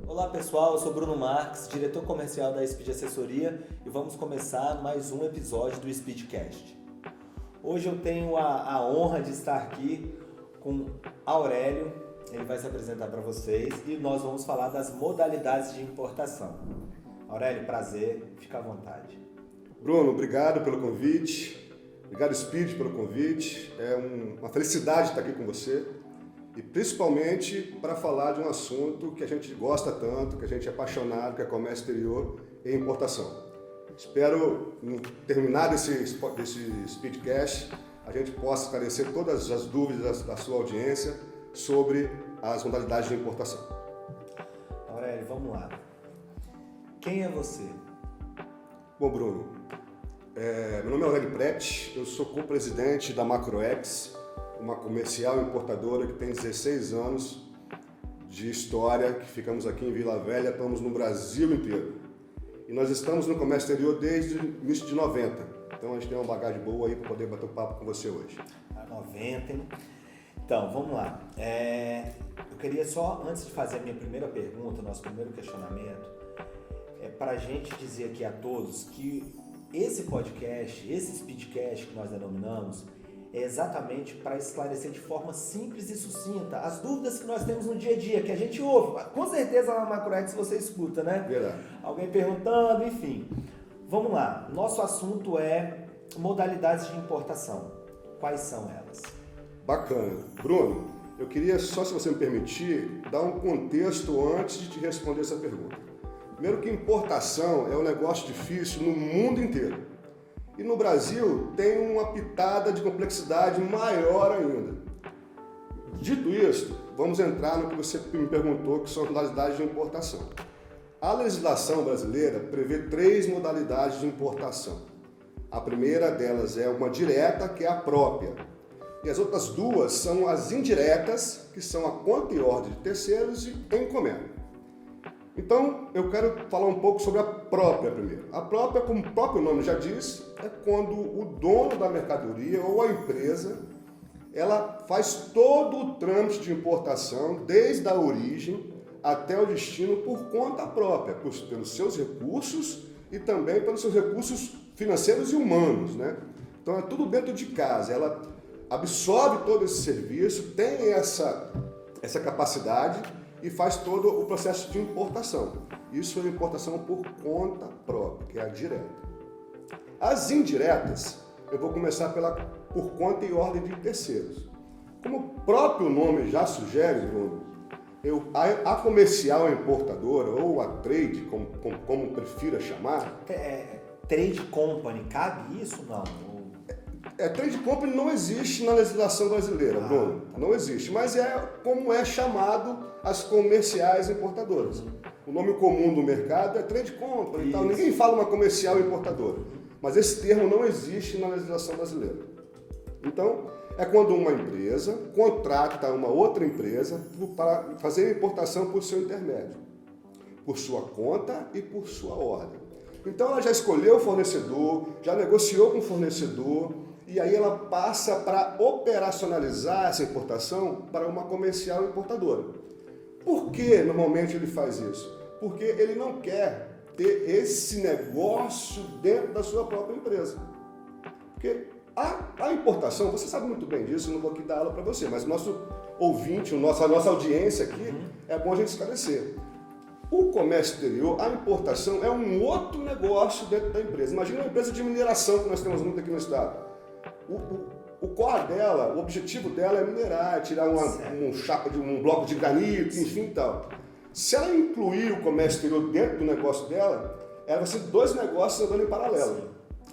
Olá pessoal, eu sou Bruno Marques, diretor comercial da Speed Assessoria e vamos começar mais um episódio do Speedcast. Hoje eu tenho a honra de estar aqui com Aurélio, ele vai se apresentar para vocês e nós vamos falar das modalidades de importação. Aurélio, prazer, fica à vontade. Bruno, obrigado pelo convite, obrigado Speed pelo convite, é uma felicidade estar aqui com você. E principalmente para falar de um assunto que a gente gosta tanto, que a gente é apaixonado, que é comércio exterior e importação. Espero, no terminar desse Speedcast, a gente possa esclarecer todas as dúvidas da sua audiência sobre as modalidades de importação. Aurélio, vamos lá. Quem é você? Bom, Bruno, meu nome é Aurélio Prete, eu sou co-presidente da Macroex, uma comercial importadora que tem 16 anos de história, que ficamos aqui em Vila Velha, estamos no Brasil inteiro. E nós estamos no comércio exterior desde o início de 90. Então a gente tem uma bagagem boa aí para poder bater um papo com você hoje. 90, hein? Então, vamos lá. Eu queria só, antes de fazer a minha primeira pergunta, nosso primeiro questionamento, para a gente dizer aqui a todos que esse podcast, esse Speedcast que nós denominamos, é exatamente para esclarecer de forma simples e sucinta as dúvidas que nós temos no dia a dia, que a gente ouve. Com certeza lá na Macroex você escuta, né? Verdade. Alguém perguntando, enfim. Vamos lá. Nosso assunto é modalidades de importação. Quais são elas? Bacana. Bruno, eu queria só, se você me permitir, dar um contexto antes de te responder essa pergunta. Primeiro que importação é um negócio difícil no mundo inteiro. E no Brasil tem uma pitada de complexidade maior ainda. Dito isso, vamos entrar no que você me perguntou, que são as modalidades de importação. A legislação brasileira prevê 3 modalidades de importação. A primeira delas é uma direta, que é a própria. E as outras 2 são as indiretas, que são a conta e ordem de terceiros e encomenda. Então, eu quero falar um pouco sobre a própria primeiro. A própria, como o próprio nome já diz, é quando o dono da mercadoria ou a empresa, ela faz todo o trâmite de importação, desde a origem até o destino, por conta própria, pelos seus recursos e também pelos seus recursos financeiros e humanos, né? Então, é tudo dentro de casa. Ela absorve todo esse serviço, tem essa capacidade e faz todo o processo de importação. Isso é importação por conta própria, que é a direta. As indiretas, eu vou começar por conta e ordem de terceiros. Como o próprio nome já sugere, Bruno, a comercial importadora, ou a trade, como prefira chamar... Trade company, cabe isso? Não. Trade company não existe na legislação brasileira, Bruno. Tá. Não existe, mas é como é chamado as comerciais importadoras. O nome comum do mercado é trade company e tal. Ninguém fala uma comercial importadora. Mas esse termo não existe na legislação brasileira. Então, é quando uma empresa contrata uma outra empresa para fazer a importação por seu intermédio, por sua conta e por sua ordem. Então, ela já escolheu o fornecedor, já negociou com o fornecedor, e aí ela passa para operacionalizar essa importação para uma comercial importadora. Por que normalmente ele faz isso? Porque ele não quer ter esse negócio dentro da sua própria empresa. Porque a importação, você sabe muito bem disso, eu não vou aqui dar aula para você, mas o nosso ouvinte, a nossa audiência aqui, é bom a gente esclarecer. O comércio exterior, a importação é um outro negócio dentro da empresa. Imagina uma empresa de mineração que nós temos muito aqui no estado. O core dela, o objetivo dela é minerar, tirar um bloco de granito, enfim e tal. Se ela incluir o comércio exterior dentro do negócio dela, ela vai ser 2 negócios andando em paralelo. Sim.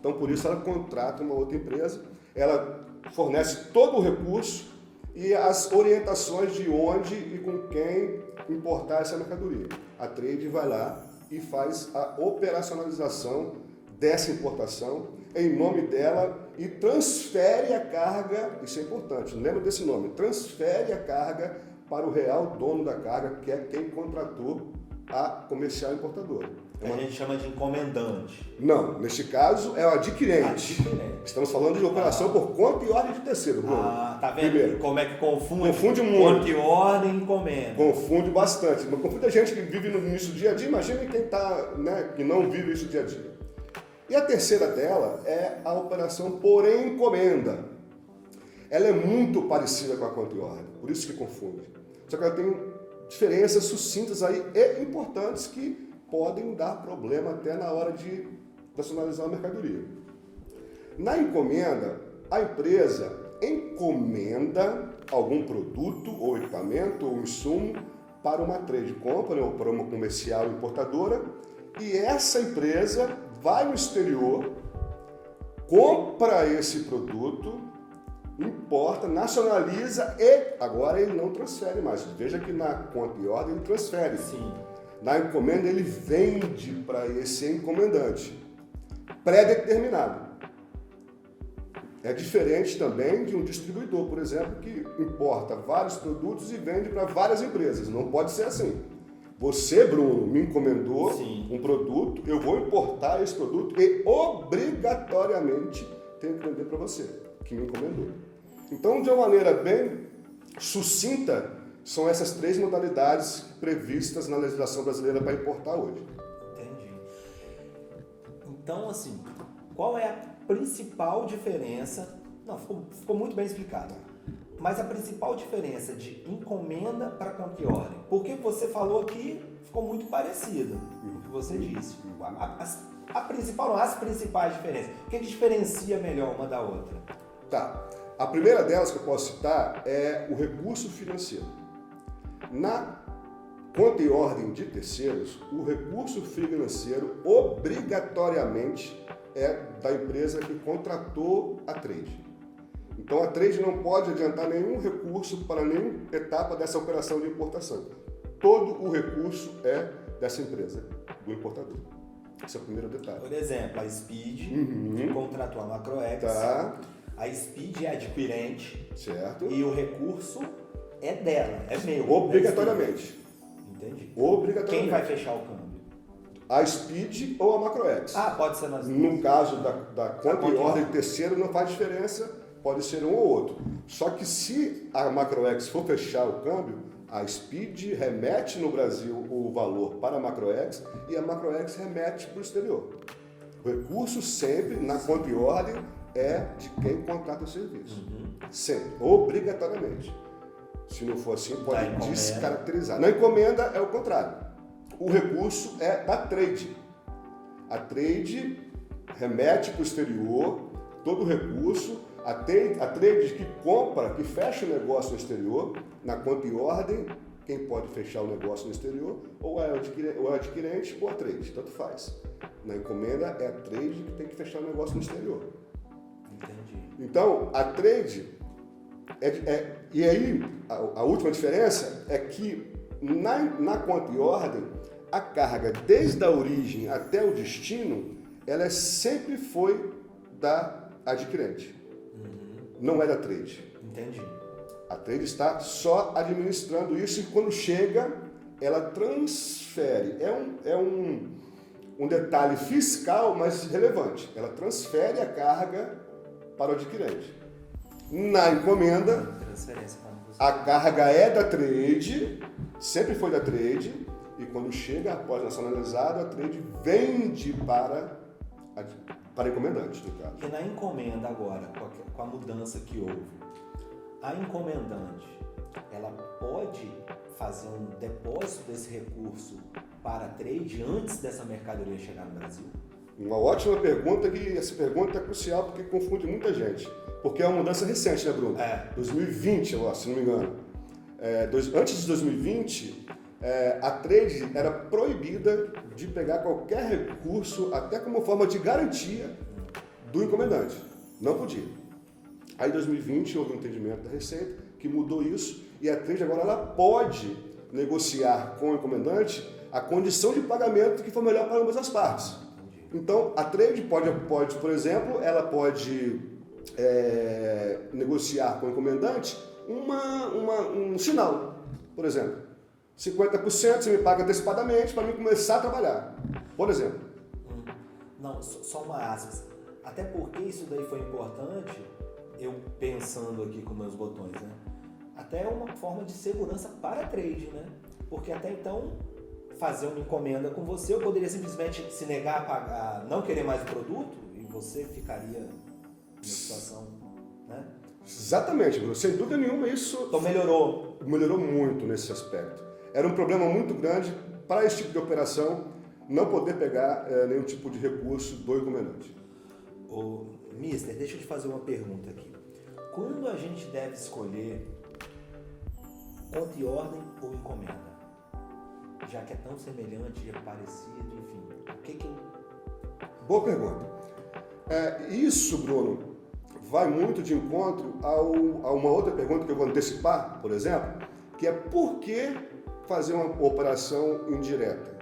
Então, por isso, ela contrata uma outra empresa, ela fornece todo o recurso e as orientações de onde e com quem importar essa mercadoria. A trade vai lá e faz a operacionalização dessa importação em nome dela e transfere a carga, isso é importante, lembra desse nome, transfere a carga para o real dono da carga, que é quem contratou a comercial importadora. A gente chama de encomendante. Não, neste caso é o adquirente. Estamos falando de operação por conta e ordem de terceiro, Bruno. Tá vendo? Primeiro, como é que confunde? Confunde muito. Conta e ordem e encomenda. Confunde bastante. Mas confunde a gente que vive nisso dia a dia. Imagina quem tá, né, que não vive isso dia a dia. E a terceira dela é a operação por encomenda. Ela é muito parecida com a conta e ordem, por isso que confunde. Só que ela tem diferenças sucintas aí e importantes que podem dar problema até na hora de nacionalizar a mercadoria. Na encomenda, a empresa encomenda algum produto ou equipamento ou insumo para uma trade company ou para uma comercial importadora e essa empresa vai no exterior, compra esse produto, importa, nacionaliza e agora ele não transfere mais. Veja que na conta e ordem ele transfere. Sim. Na encomenda ele vende para esse encomendante, pré-determinado. É diferente também de um distribuidor, por exemplo, que importa vários produtos e vende para várias empresas. Não pode ser assim. Você, Bruno, me encomendou um produto, eu vou importar esse produto e obrigatoriamente tenho que vender para você, que me encomendou. Então, de uma maneira bem sucinta, são essas três modalidades previstas na legislação brasileira para importar hoje. Entendi. Então, assim, qual é a principal diferença? Não, ficou muito bem explicado. Mas a principal diferença de encomenda para conta e ordem, porque você falou aqui, ficou muito parecido com o que você disse. A principal, não, as principais diferenças. O que diferencia melhor uma da outra? Tá. A primeira delas que eu posso citar é o recurso financeiro. Na conta e ordem de terceiros, o recurso financeiro obrigatoriamente é da empresa que contratou a trade. Então a trade não pode adiantar nenhum recurso para nenhuma etapa dessa operação de importação. Todo o recurso é dessa empresa, do importador. Esse é o primeiro detalhe. Por exemplo, a Speed, que contratou a Macroex. Tá. A Speed é adquirente. Certo. E o recurso é dela, é meu. Obrigatoriamente. Entendi. Obrigatoriamente. Quem vai fechar o câmbio? A Speed ou a Macroex. Pode ser nas duas. No caso da conta e ordem de terceiro não faz diferença, pode ser um ou outro. Só que se a Macroex for fechar o câmbio, a Speed remete no Brasil o valor para a Macroex e a Macroex remete para o exterior. O recurso sempre, na conta e ordem, é de quem contrata o serviço. Sempre, obrigatoriamente. Se não for assim, pode descaracterizar. Na encomenda é o contrário. O recurso é da trade. A trade remete para o exterior todo o recurso. A trade que compra, que fecha o negócio no exterior, na conta e ordem, quem pode fechar o negócio no exterior, ou é o adquirente ou a trade, tanto faz. Na encomenda é a trade que tem que fechar o negócio no exterior. Entendi. Então, a trade, e aí a última diferença é que na conta e ordem, a carga desde a origem até o destino, ela sempre foi da adquirente. Não é da trade. Entendi. A trade está só administrando isso e quando chega, ela transfere. É um detalhe fiscal, mas relevante. Ela transfere a carga para o adquirente. Na encomenda, a carga é da trade, sempre foi da trade, e quando chega, após nacionalizado, a trade vende para encomendante, no caso. E na encomenda agora, com a mudança que houve, a encomendante, ela pode fazer um depósito desse recurso para a trade antes dessa mercadoria chegar no Brasil? Uma ótima pergunta, que essa pergunta é crucial porque confunde muita gente. Porque é uma mudança recente, né, Bruno? 2020, se não me engano. Antes de 2020, a trade era proibida de pegar qualquer recurso, até como forma de garantia do encomendante. Não podia. Aí em 2020 houve um entendimento da Receita que mudou isso e a trade agora ela pode negociar com o encomendante a condição de pagamento que for melhor para ambas as partes. Então a trade pode, por exemplo, ela pode negociar com o encomendante um sinal, por exemplo. 50% você me paga antecipadamente para mim começar a trabalhar. Por exemplo. Não, só uma aspas. Até porque isso daí foi importante, eu pensando aqui com meus botões, né? Até uma forma de segurança para trade, né? Porque até então, fazer uma encomenda com você, eu poderia simplesmente se negar a pagar, não querer mais o produto, e você ficaria numa situação, né? Exatamente, Bruno. Sem dúvida nenhuma, isso... Então melhorou. Melhorou muito nesse aspecto. Era um problema muito grande para esse tipo de operação não poder pegar nenhum tipo de recurso do encomendante. Ô, Mister, deixa eu te fazer uma pergunta aqui. Quando a gente deve escolher conta e ordem ou encomenda? Já que é tão semelhante, é parecido, enfim. O que que eu... Boa pergunta. Isso, Bruno, vai muito de encontro a uma outra pergunta que eu vou antecipar, por exemplo, que é por que fazer uma operação indireta,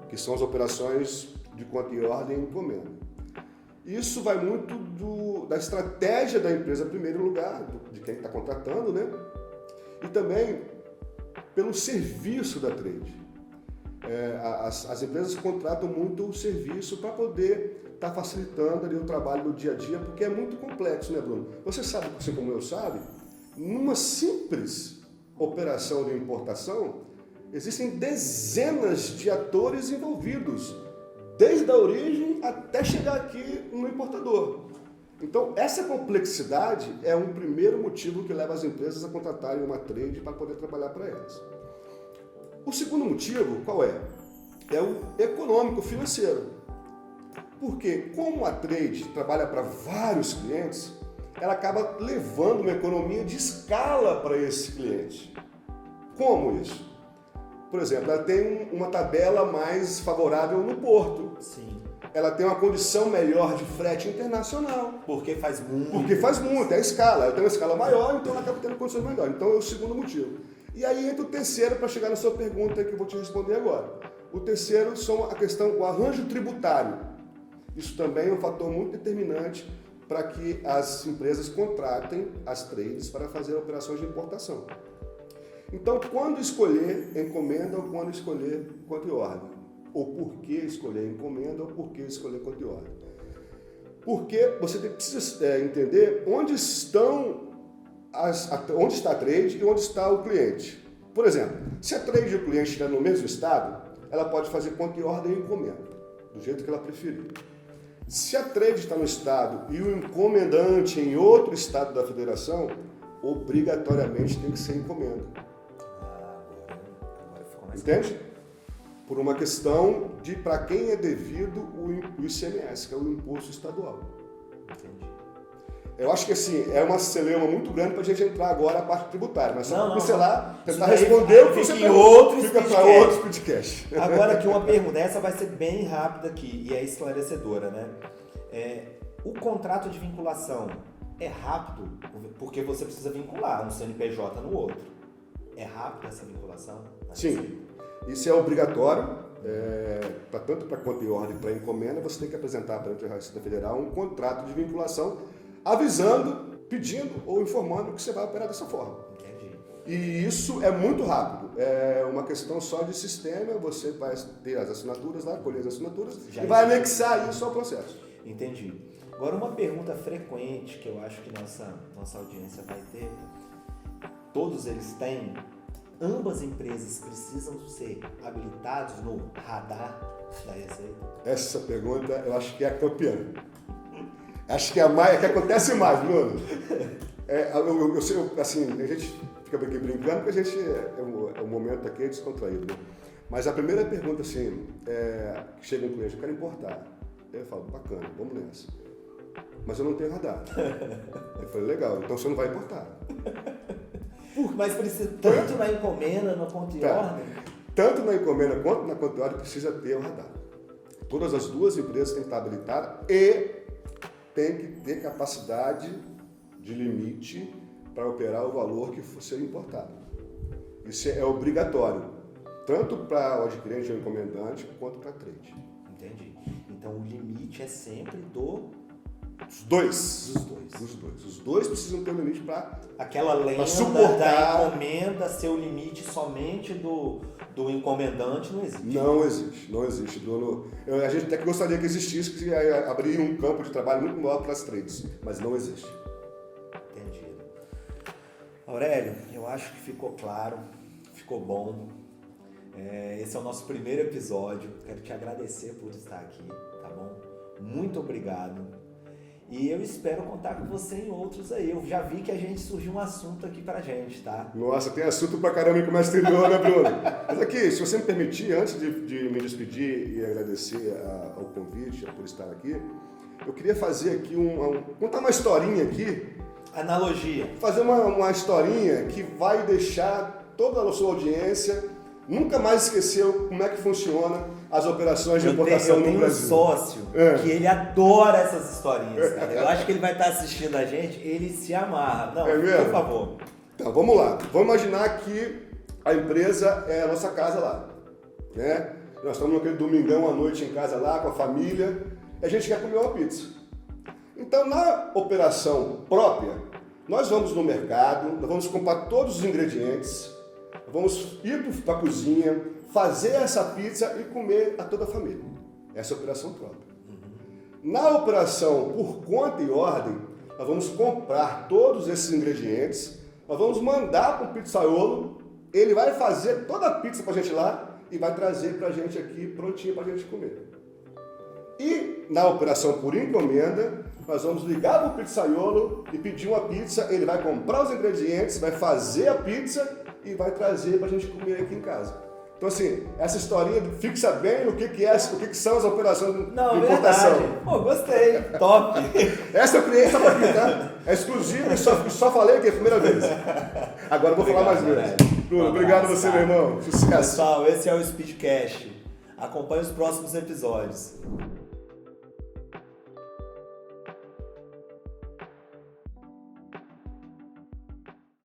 que são as operações de conta e ordem e encomenda. Isso vai muito da estratégia da empresa, em primeiro lugar, de quem está contratando, né? E também pelo serviço da trade. As empresas contratam muito o serviço para poder estar facilitando ali o trabalho do dia a dia, porque é muito complexo, né, Bruno? Você sabe, assim como eu sabe, numa simples operação de importação, existem dezenas de atores envolvidos, desde a origem até chegar aqui no importador. Então, essa complexidade é um primeiro motivo que leva as empresas a contratarem uma trade para poder trabalhar para elas. O segundo motivo, qual é? É o econômico-financeiro. Porque, como a trade trabalha para vários clientes, ela acaba levando uma economia de escala para esse cliente. Como isso? Por exemplo, ela tem uma tabela mais favorável no porto. Sim. Ela tem uma condição melhor de frete internacional. Porque faz muito. Porque faz muito, é a escala. Ela tem uma escala maior, então ela acaba tendo condições melhores. Então é o segundo motivo. E aí entra o terceiro para chegar na sua pergunta que eu vou te responder agora. O terceiro são a questão, o arranjo tributário. Isso também é um fator muito determinante para que as empresas contratem as trades para fazer operações de importação. Então, quando escolher encomenda ou quando escolher conta e ordem? Ou por que escolher encomenda ou por que escolher conta e ordem? Porque você precisa entender onde está a trade e onde está o cliente. Por exemplo, se a trade e o cliente estiverem no mesmo estado, ela pode fazer conta e ordem e encomenda, do jeito que ela preferir. Se a trade está no estado e o encomendante em outro estado da federação, obrigatoriamente tem que ser encomenda. Agora ficou mais Entende? Por uma questão de para quem é devido o ICMS, que é o imposto estadual. Entendi. Eu acho que assim, é uma celeuma muito grande para a gente entrar agora na parte tributária, mas só para pincelar, tentar responder o que você perguntou. Fica para outro podcast. Agora aqui uma pergunta, essa vai ser bem rápida aqui e é esclarecedora, né? O contrato de vinculação é rápido, porque você precisa vincular um CNPJ no outro. É rápido essa vinculação? Sim, isso é obrigatório, tanto para conta e ordem para encomenda, você tem que apresentar perante a Receita Federal um contrato de vinculação avisando, pedindo ou informando que você vai operar dessa forma. Entendi. E isso é muito rápido, é uma questão só de sistema, você vai ter as assinaturas lá, colher as assinaturas e vai anexar isso ao processo. Entendi. Agora uma pergunta frequente que eu acho que nossa audiência vai ter, todos eles têm, ambas empresas precisam ser habilitados no radar da Receita? Essa pergunta eu acho que é a campeã. Acho que é a que acontece mais, Bruno. Eu sei, assim, a gente fica aqui brincando porque a gente o momento aqui é descontraído, né? Mas a primeira pergunta, assim, que chega um cliente, eu quero importar. Eu falo, bacana, vamos nessa. Mas eu não tenho radar. Eu falei, legal, então você não vai importar. Mas precisa, tanto na encomenda, no conta e ordem? Tanto na encomenda quanto na conta e ordem precisa ter o radar. Todas as duas empresas têm que estar habilitadas e tem que ter capacidade de limite para operar o valor que for ser importado. Isso é obrigatório, tanto para o adquirente ou encomendante, quanto para a trade. Entendi. Então o limite é sempre do Os dois. Dos dois. Os dois. Os dois precisam ter um limite para Aquela lenda suportar. da encomenda ser o limite somente do encomendante não existe. Não existe, não existe. A gente até que gostaria que existisse, que abriria um campo de trabalho muito maior para as trades, mas não existe. Entendido. Aurélio, eu acho que ficou claro, ficou bom. Esse é o nosso primeiro episódio. Quero te agradecer por estar aqui, tá bom? Muito obrigado. E eu espero contar com você em outros aí. Eu já vi que a gente surgiu um assunto aqui pra gente, tá? Nossa, tem assunto pra caramba em comércio exterior, né, Bruno? Mas aqui, se você me permitir, antes de me despedir e agradecer ao convite, por estar aqui, eu queria fazer aqui contar uma historinha aqui. Analogia. Fazer uma historinha que vai deixar toda a sua audiência nunca mais esquecer como é que funciona as operações de importação no Brasil. Eu tenho um sócio que ele adora essas historinhas, cara. Eu acho que ele vai estar assistindo a gente, ele se amarra. Não, por favor. Então, vamos lá. Vamos imaginar que a empresa é a nossa casa lá, né? Nós estamos naquele domingão à noite em casa lá, com a família, e a gente quer comer uma pizza. Então, na operação própria, nós vamos no mercado, nós vamos comprar todos os ingredientes, vamos ir para a cozinha, fazer essa pizza e comer a toda a família. Essa é a operação própria. Na operação por conta e ordem, nós vamos comprar todos esses ingredientes, nós vamos mandar para o pizzaiolo, ele vai fazer toda a pizza para a gente lá e vai trazer para a gente aqui prontinha para a gente comer. E na operação por encomenda, nós vamos ligar para o pizzaiolo e pedir uma pizza, ele vai comprar os ingredientes, vai fazer a pizza e vai trazer para a gente comer aqui em casa. Então, assim, essa historinha fixa bem o que são as operações de importação. Verdade. Pô, gostei. Top. Essa eu criei só para aqui, tá? É exclusivo e só falei aqui a primeira vez. Agora eu vou falar mais vezes. Bruno, obrigado a você, meu irmão. Sucesso. Pessoal, esse é o Speedcast. Acompanhe os próximos episódios.